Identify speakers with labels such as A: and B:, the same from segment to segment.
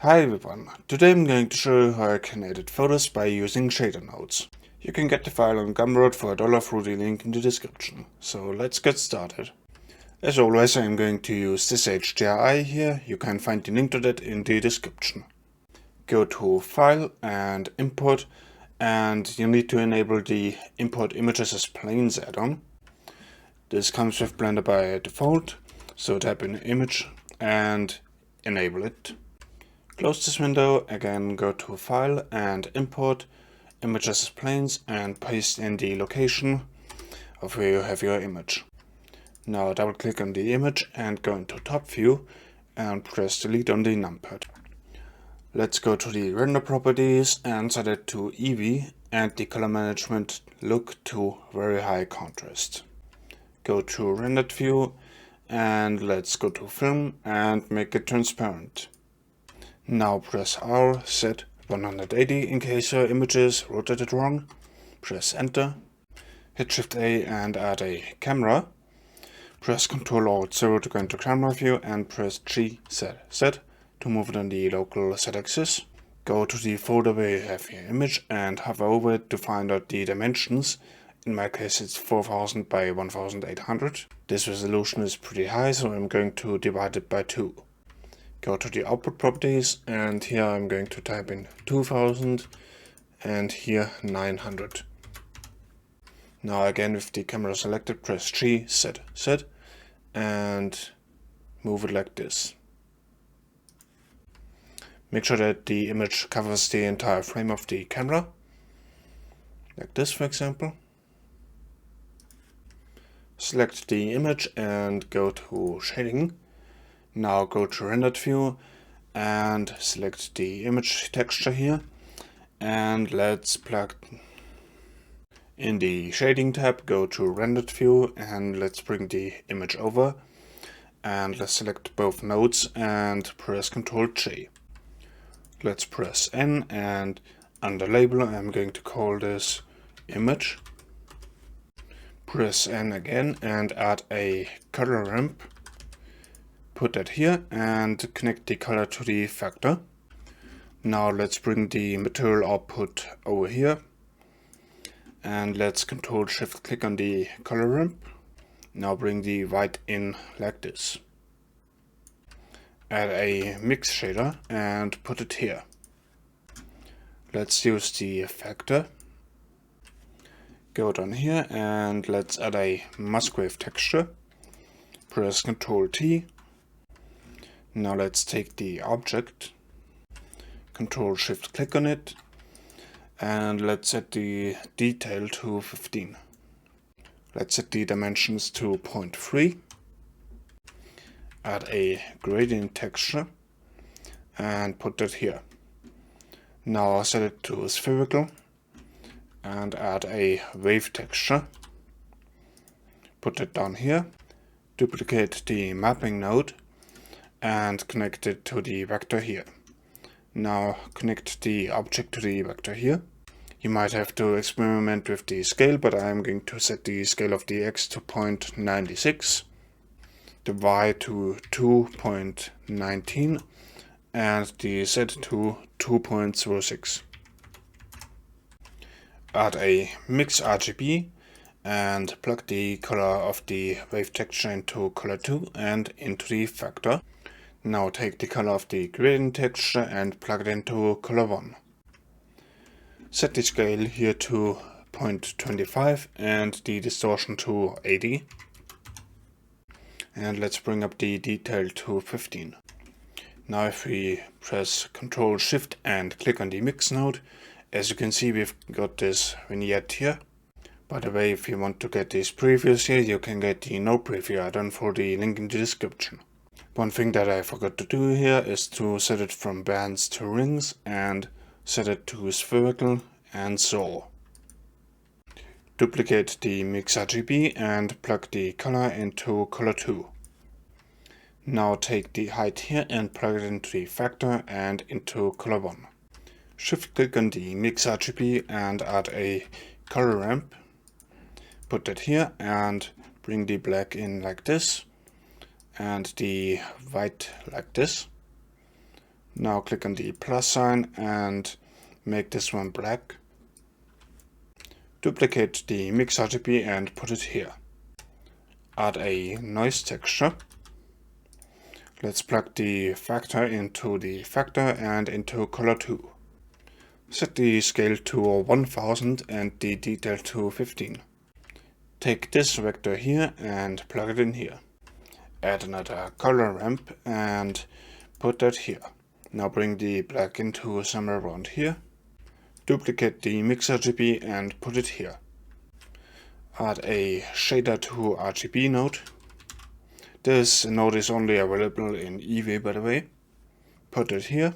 A: Hi everyone, today I'm going to show you how I can edit photos by using shader nodes. You can get the file on Gumroad for $1 through the link in the description. So let's get started. As always, I'm going to use this HDRI here. You can find the link to that in the description. Go to File and Import, and you need to enable the Import Images as Planes add-on. This comes with Blender by default, so tap in Image and enable it. Close this window, again go to File and Import Images as Planes and paste in the location of where you have your image. Now double click on the image and go into Top View and press Delete on the numpad. Let's go to the render properties and set it to Eevee and the color management look to very high contrast. Go to rendered view and let's go to film and make it transparent. Now press R, set 180 in case your image is rotated wrong. Press enter. Hit Shift A and add a camera. Press Ctrl Alt 0 to go into camera view and press G Z to move it on the local Z axis. Go to the folder where you have your image and hover over it to find out the dimensions. In my case it's 4000 by 1800. This resolution is pretty high, so I'm going to divide it by 2. Go to the output properties and here I'm going to type in 2000 and here 900. Now again with the camera selected, press G, Z and move it like this. Make sure that the image covers the entire frame of the camera, like this for example. Select the image and go to shading. Now go to rendered view and select the image texture here, and let's plug in the shading tab. Go to rendered view and let's bring the image over, and let's select both nodes and press Ctrl J. Let's press N and under label I'm going to call this image. Press N again and add a color ramp. Put that here and connect the color to the factor. Now let's bring the material output over here and let's Ctrl Shift click on the color ramp. Now bring the white in like this. Add a mix shader and put it here. Let's use the factor. Go down here and let's add a Musgrave texture. Press Ctrl T. Now let's take the object, Ctrl Shift click on it, and let's set the detail to 15. Let's set the dimensions to 0.3. Add a gradient texture and put that here. Now set it to spherical and add a wave texture. Put it down here. Duplicate the mapping node and connect it to the vector here. Now connect the object to the vector here. You might have to experiment with the scale, but I'm going to set the scale of the X to 0.96, the Y to 2.19 and the Z to 2.06. Add a mix RGB and plug the color of the wave texture into color 2 and into the factor. Now take the color of the gradient texture and plug it into color 1. Set the scale here to 0.25 and the distortion to 80. And let's bring up the detail to 15. Now if we press Ctrl Shift and click on the mix node, as you can see we've got this vignette here. By the way, if you want to get these previews here, you can get the node preview add-on for the link in the description. One thing that I forgot to do here is to set it from bands to rings and set it to spherical and so. Duplicate the mix RGB and plug the color into color 2. Now take the height here and plug it into the factor and into color 1. Shift click on the mix RGB and add a color ramp. Put that here and bring the black in like this and the white like this. Now click on the plus sign and make this one black. Duplicate the mix RGB and put it here. Add a noise texture. Let's plug the factor into the factor and into color 2. Set the scale to 1000 and the detail to 15. Take this vector here and plug it in here. Add another color ramp and put that here. Now bring the black into somewhere around here. Duplicate the mix RGB and put it here. Add a shader to RGB node. This node is only available in Eevee, by the way. Put it here.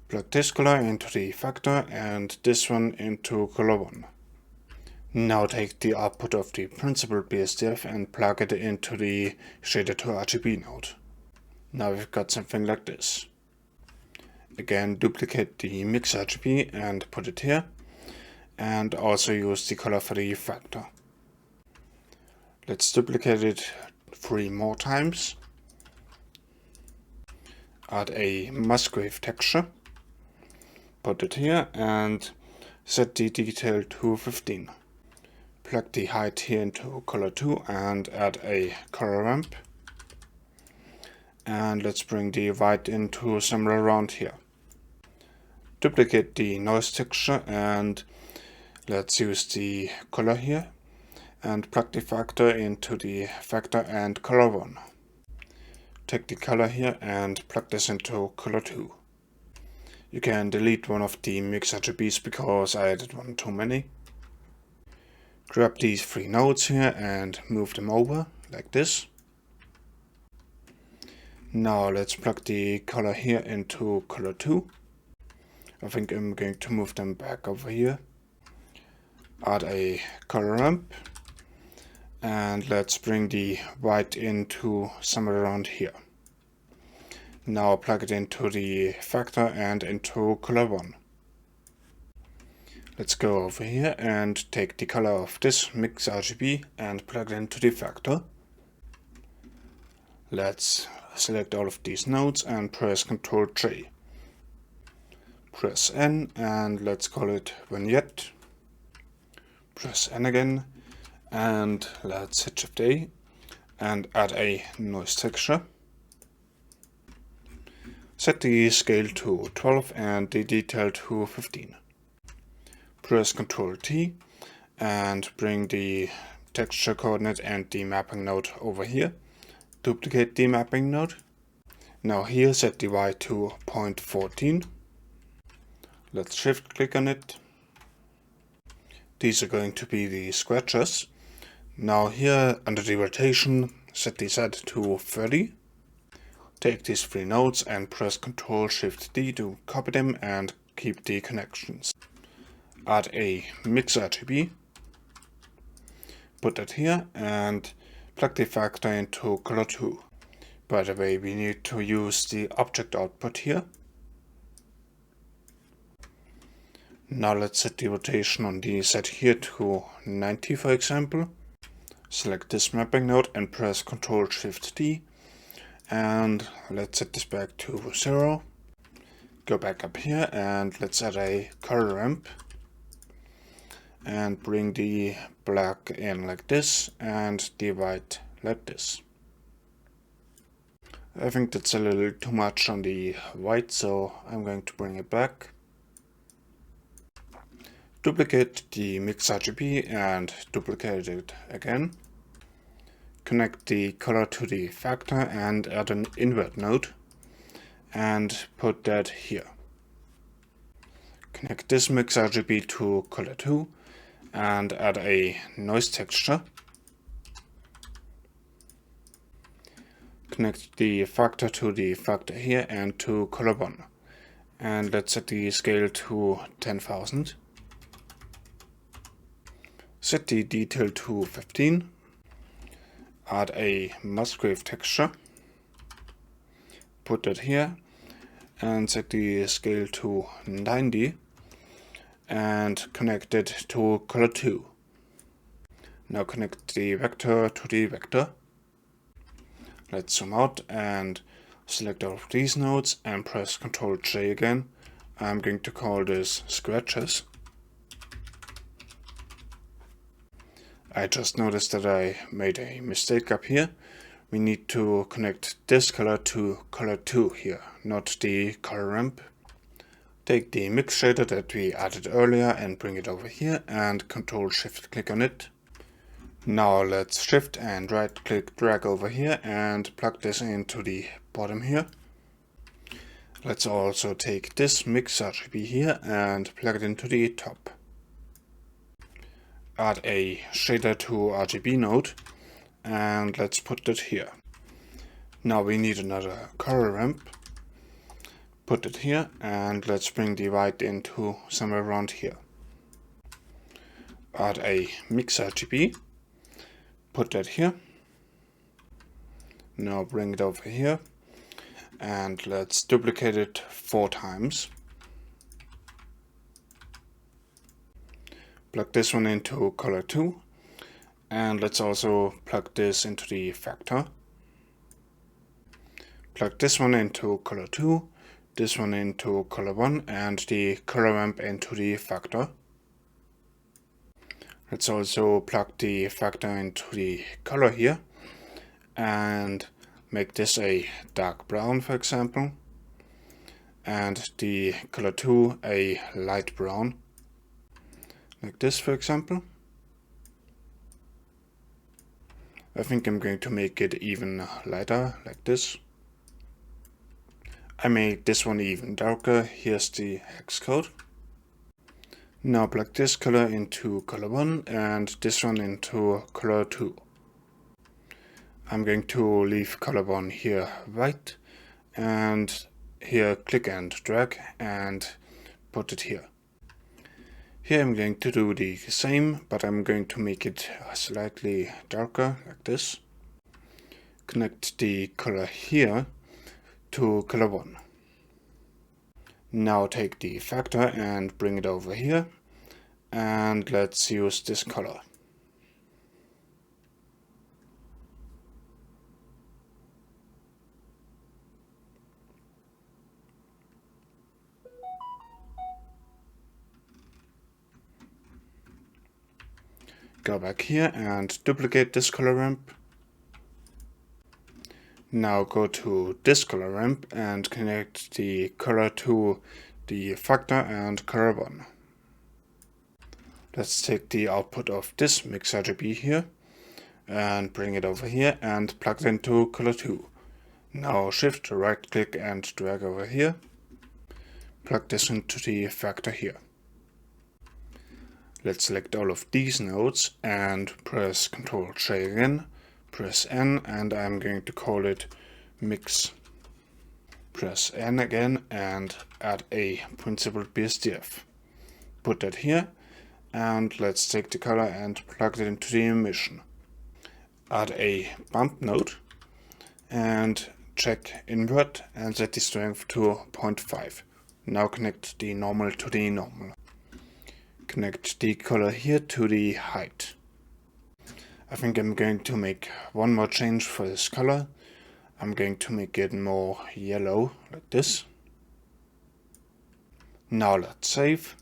A: Plug this color into the factor and this one into color 1. Now take the output of the principal BSDF and plug it into the shader to RGB node. Now we've got something like this. Again, duplicate the mix RGB and put it here, and also use the color for the factor. Let's duplicate it 3 more times. Add a Musgrave texture. Put it here and set the detail to 15. Plug the height here into color 2 and add a color ramp. And let's bring the white into somewhere around here. Duplicate the noise texture and let's use the color here and plug the factor into the factor and color 1. Take the color here and plug this into color 2. You can delete one of the mix RGBs because I added one too many. Grab these 3 nodes here and move them over like this. Now let's plug the color here into color 2. I think I'm going to move them back over here. Add a color ramp. And let's bring the white into somewhere around here. Now plug it into the factor and into color 1. Let's go over here and take the color of this mix RGB and plug it into the factor. Let's select all of these nodes and press Ctrl J. Press N and let's call it vignette. Press N again and let's hit Shift A and add a noise texture. Set the scale to 12 and the detail to 15. Press Ctrl T and bring the texture coordinate and the mapping node over here. Duplicate the mapping node. Now here set the Y to 0.14. Let's shift click on it. These are going to be the scratches. Now here under the rotation, set the Z to 30. Take these 3 nodes and press Ctrl Shift D to copy them and keep the connections. Add a mix RGB. Put that here and plug the factor into color 2. By the way, we need to use the object output here. Now let's set the rotation on the Z here to 90 for example. Select this mapping node and press Ctrl Shift D. And let's set this back to 0. Go back up here and let's add a color ramp. And bring the black in like this and the white like this. I think that's a little too much on the white, so I'm going to bring it back. Duplicate the mix RGB and duplicate it again. Connect the color to the factor and add an invert node and put that here. Connect this mix RGB to color 2 and add a noise texture. Connect the factor to the factor here and to color 1. And let's set the scale to 10,000. Set the detail to 15. Add a Musgrave texture. Put that here and set the scale to 90 and connect it to color 2. Now connect the vector to the vector. Let's zoom out and Select all of these nodes and press Ctrl J again. I'm going to call this Scratches. I just noticed that I made a mistake up here. We need to connect this color to color 2 here, not the color ramp. Take the mix shader that we added earlier and bring it over here and Ctrl Shift click on it. Now let's shift and right click drag over here and plug this into the bottom here. Let's also take this mix RGB here and plug it into the top. Add a shader to RGB node and let's put it here. Now we need another color ramp. Put it here and let's bring the white into somewhere around here. Add a mix RGB. Put that here. Now bring it over here and let's duplicate it 4 times. Plug this one into color 2 and let's also plug this into the factor. Plug this one into color 2, this one into color 1 and the color ramp into the factor. Let's also plug the factor into the color here and make this a dark brown, for example, and the color 2 a light brown, like this, for example. I think I'm going to make it even lighter, like this. I made this one even darker. Here's the hex code. Now plug this color into color 1 and this one into color 2. I'm going to leave color 1 here white and here click and drag and put it here. Here I'm going to do the same, but I'm going to make it slightly darker, like this. Connect the color here to color 1. Now take the factor and bring it over here and let's use this color. Go back here and duplicate this color ramp. Now go to this color ramp and connect the color to the factor and color 1. Let's take the output of this mix RGB here and bring it over here and plug it into color 2. Now shift, right click and drag over here. Plug this into the factor here. Let's select all of these nodes and press Ctrl J again. Press N and I'm going to call it mix. Press N again and add a principled BSDF. Put that here and let's take the color and plug it into the emission. Add a bump node and check invert and set the strength to 0.5. Now connect the normal to the normal. Connect the color here to the height. I think I'm going to make one more change for this color. I'm going to make it more yellow, like this. Now let's save.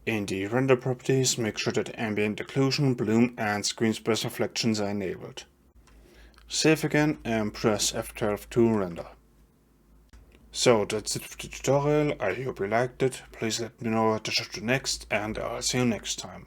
A: In the render properties, make sure that ambient occlusion, bloom and screen space reflections are enabled. Save again and press F12 to render. So that's it for the tutorial. I hope you liked it. Please let me know what to show you next and I'll see you next time.